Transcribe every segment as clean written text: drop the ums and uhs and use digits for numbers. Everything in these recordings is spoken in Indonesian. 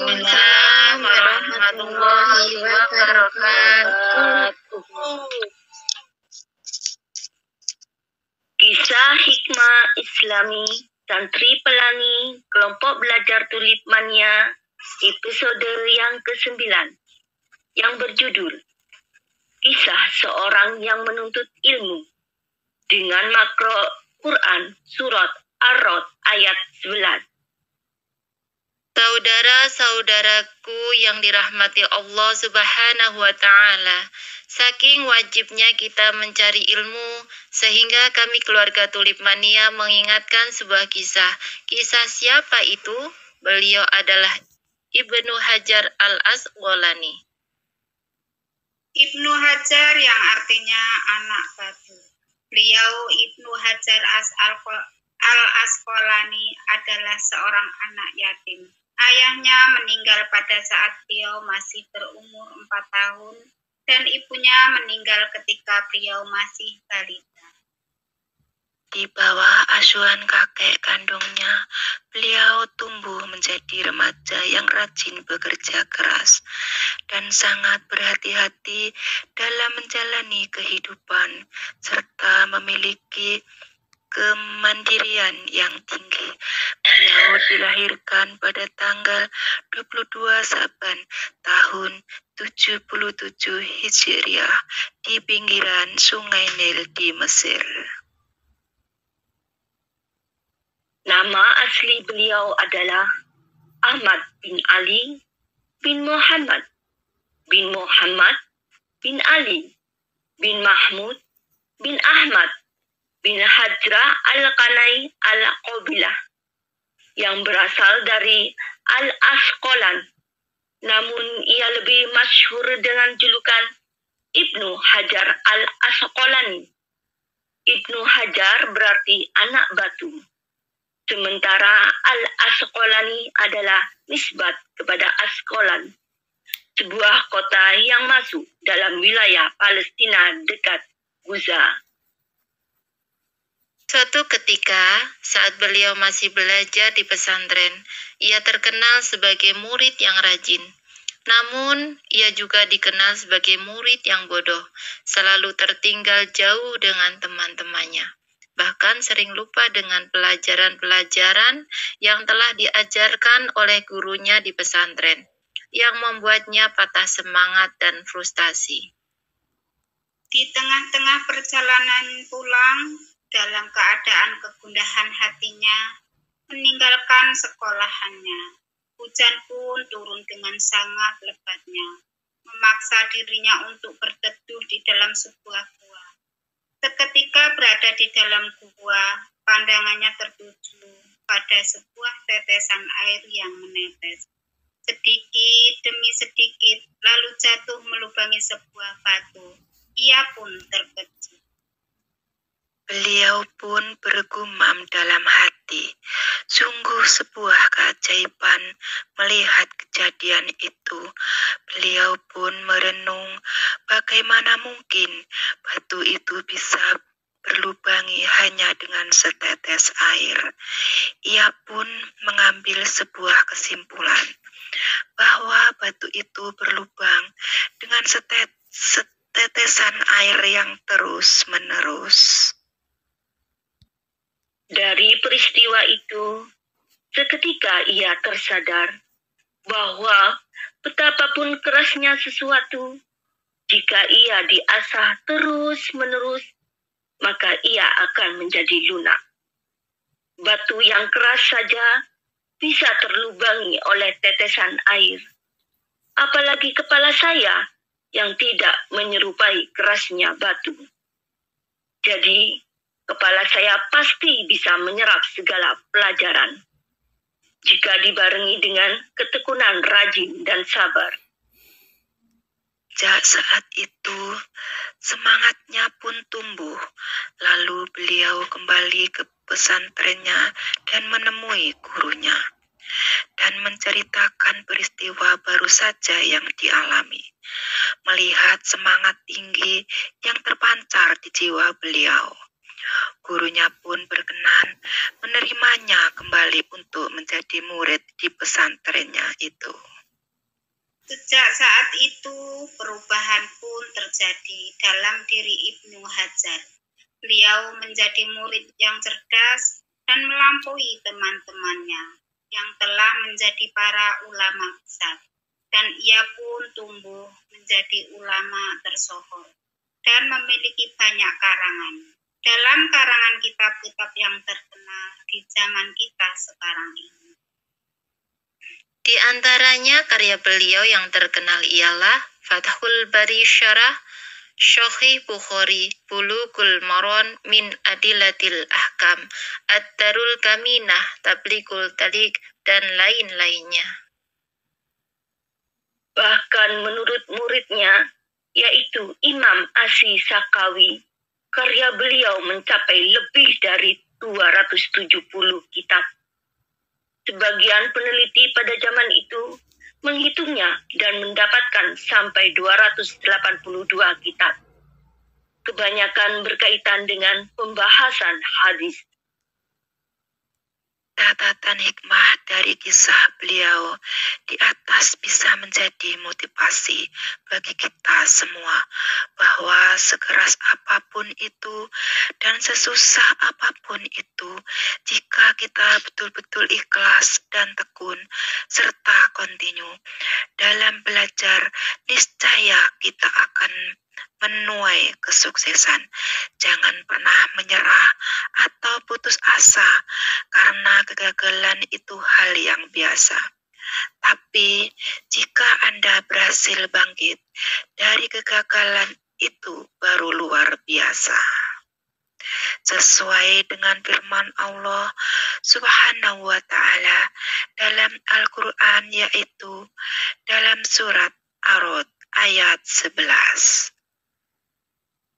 Waalaikumsalam warahmatullahi wabarakatuh. Kisah hikmah Islami Santri Pelangi Kelompok Belajar Tulip Mania episode yang ke-9 yang berjudul Kisah Seorang yang Menuntut Ilmu dengan makro Quran Surat Ar-Ra'd ayat 11. Saudara-saudaraku yang dirahmati Allah Subhanahu wa Ta'ala, saking wajibnya kita mencari ilmu, sehingga kami keluarga Tulip Mania mengingatkan sebuah kisah. Kisah siapa itu? Beliau adalah Ibnu Hajar al-Asqalani. Ibnu Hajar yang artinya anak batu. Beliau Ibnu Hajar al-Asqalani adalah seorang anak yatim. Ayahnya meninggal pada saat beliau masih berumur 4 tahun dan ibunya meninggal ketika beliau masih balita. Di bawah asuhan kakek kandungnya, beliau tumbuh menjadi remaja yang rajin bekerja keras dan sangat berhati-hati dalam menjalani kehidupan serta memiliki kemandirian yang tinggi. Beliau dilahirkan pada tanggal 22 Saban tahun 77 Hijriah di pinggiran Sungai Nil di Mesir. Nama asli beliau adalah Ahmad bin Ali bin Muhammad bin Ali bin Mahmud bin Ahmad bin Hajra al-Qanai al-Qabilah yang berasal dari Al-Asqalan. Namun ia lebih masyhur dengan julukan Ibnu Hajar al-Asqalani. Ibnu Hajar berarti anak batu. Sementara Al-Asqalani adalah nisbat kepada Asqalan, sebuah kota yang masuk dalam wilayah Palestina dekat Gaza. Suatu ketika, saat beliau masih belajar di pesantren, ia terkenal sebagai murid yang rajin. Namun, ia juga dikenal sebagai murid yang bodoh, selalu tertinggal jauh dengan teman-temannya. Bahkan sering lupa dengan pelajaran-pelajaran yang telah diajarkan oleh gurunya di pesantren, yang membuatnya patah semangat dan frustasi. Di tengah-tengah perjalanan pulang, dalam keadaan kegundahan hatinya, meninggalkan sekolahannya. Hujan pun turun dengan sangat lebatnya, memaksa dirinya untuk berteduh di dalam sebuah gua. Seketika berada di dalam gua, pandangannya tertuju pada sebuah tetesan air yang menetes. Sedikit demi sedikit, lalu jatuh melubangi sebuah batu. Ia pun terkejut. Beliau pun bergumam dalam hati, sungguh sebuah keajaiban melihat kejadian itu. Beliau pun merenung bagaimana mungkin batu itu bisa berlubangi hanya dengan setetes air. Ia pun mengambil sebuah kesimpulan bahwa batu itu berlubang dengan setetesan air yang terus-menerus. Dari peristiwa itu, seketika ia tersadar bahwa betapapun kerasnya sesuatu, jika ia diasah terus-menerus, maka ia akan menjadi lunak. Batu yang keras saja bisa terlubangi oleh tetesan air. Apalagi kepala saya yang tidak menyerupai kerasnya batu. Jadi, kepala saya pasti bisa menyerap segala pelajaran jika dibarengi dengan ketekunan rajin dan sabar. Sejak saat itu, semangatnya pun tumbuh. Lalu beliau kembali ke pesantrennya dan menemui gurunya dan menceritakan peristiwa baru saja yang dialami. Melihat semangat tinggi yang terpancar di jiwa beliau, gurunya pun berkenan menerimanya kembali untuk menjadi murid di pesantrennya itu. Sejak saat itu, perubahan pun terjadi dalam diri Ibnu Hajar. Beliau menjadi murid yang cerdas dan melampaui teman-temannya yang telah menjadi para ulama besar. Dan ia pun tumbuh menjadi ulama tersohor dan memiliki banyak karangan. Dalam karangan kitab-kitab yang terkenal di zaman kita sekarang ini. Di antaranya karya beliau yang terkenal ialah Fathul Bari Syarah, Sahih Bukhari, Bulughul Maram min Adillatil Ahkam, Ad-Darul Kaminah, Tablighul Taliq, dan lain-lainnya. Bahkan menurut muridnya, yaitu Imam As-Sakawi, karya beliau mencapai lebih dari 270 kitab. Sebagian peneliti pada zaman itu menghitungnya dan mendapatkan sampai 282 kitab. Kebanyakan berkaitan dengan pembahasan hadis. Catatan hikmah dari kisah beliau di atas bisa menjadi motivasi bagi kita semua bahwa sekeras apapun itu dan sesusah apapun itu, jika kita betul-betul ikhlas dan tekun serta kontinu dalam belajar, niscaya kita akan menuai kesuksesan. Jangan pernah menyerah atau putus asa, karena kegagalan itu hal yang biasa. Tapi jika Anda berhasil bangkit dari kegagalan, itu baru luar biasa. Sesuai dengan firman Allah Subhanahu wa Ta'ala dalam Al-Quran, yaitu dalam surat Ar-Ra'd ayat 11.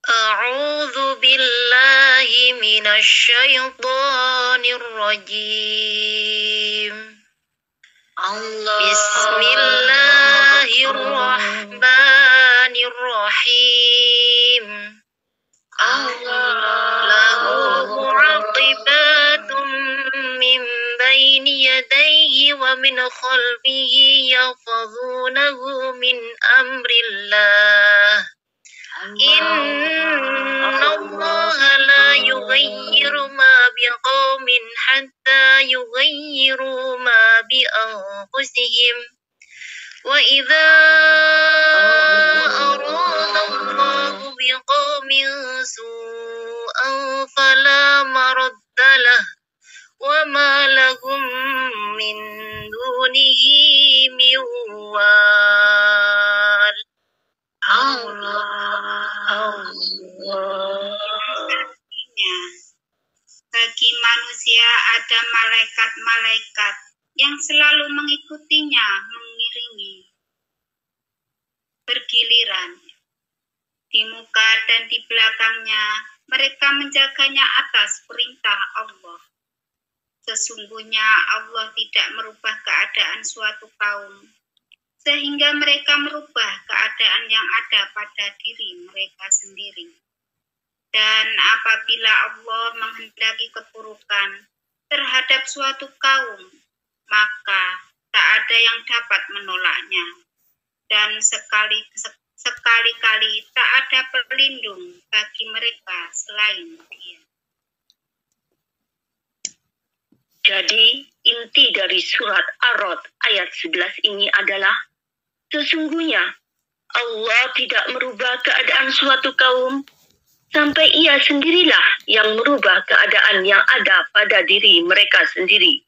A'udzu billahi minasy syaithanir rajim. Bismillahirrahmanirrahim. Lahu mu'aqibatun min baini yadayhi wa min khalfihi yahfazunahu min amrillah. Innallaha la yughayyiru ma biqaumin hatta yughayyiru ma bi anfusihim. Wa idza arada Allahu biqaumin su'an fala maraddalah wa ma lahum min dunihi min wal. Bagi manusia ada malaikat-malaikat yang selalu mengikutinya, mengiringi bergiliran di muka dan di belakangnya. Mereka menjaganya atas perintah Allah. Sesungguhnya Allah tidak merubah keadaan suatu kaum sehingga mereka merubah keadaan yang ada pada diri mereka sendiri. Dan apabila Allah menghendaki keburukan terhadap suatu kaum, maka tak ada yang dapat menolaknya. Dan sekali-kali tak ada pelindung bagi mereka selain Dia. Jadi, inti dari surat Ar-Ra'd ayat 11 ini adalah, sesungguhnya Allah tidak merubah keadaan suatu kaum sampai Ia sendirilah yang merubah keadaan yang ada pada diri mereka sendiri.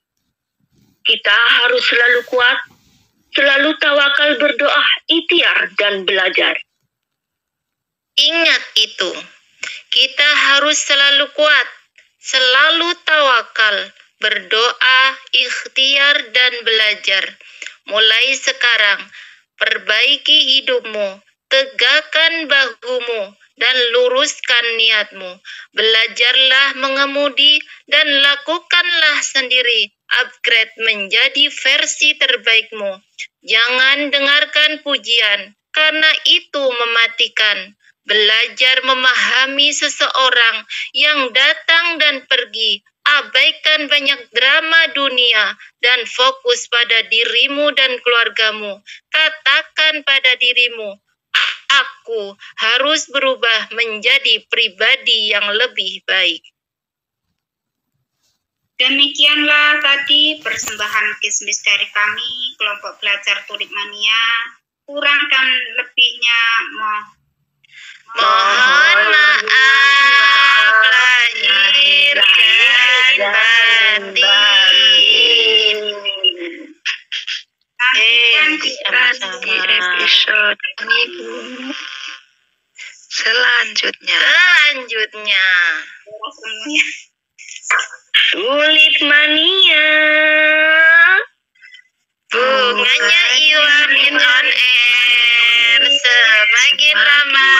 Kita harus selalu kuat, selalu tawakal, berdoa, ikhtiar, dan belajar. Ingat itu, kita harus selalu kuat, selalu tawakal, berdoa, ikhtiar, dan belajar. Mulai sekarang, perbaiki hidupmu, tegakkan bahumu, dan luruskan niatmu. Belajarlah mengemudi dan lakukanlah sendiri. Upgrade menjadi versi terbaikmu. Jangan dengarkan pujian, karena itu mematikan. Belajar memahami seseorang yang datang dan pergi. Abaikan banyak drama dunia dan fokus pada dirimu dan keluargamu. Katakan pada dirimu, aku harus berubah menjadi pribadi yang lebih baik. Demikianlah tadi persembahan kismis dari kami, kelompok belajar Turikmania. Kurang dan lebihnya mohon maaf lahir dan batin. Nantikan kita Sama-sama. di Episode selanjutnya. semuanya. Sulit mania. Bunganya Iwamin on air. Semakin lama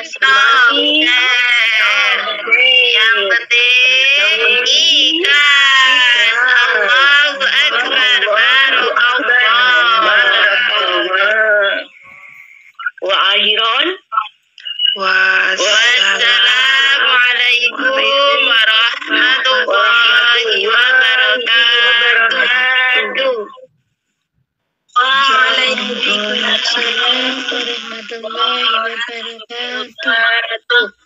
semakin noker. Yang penting ikhlas. Allahu Akbar. Barakallah. Wa akhiran. Wassalamualaikum warahmatullahi wabarakatuh. Waalaikumsalam warahmatullahi wabarakatuh.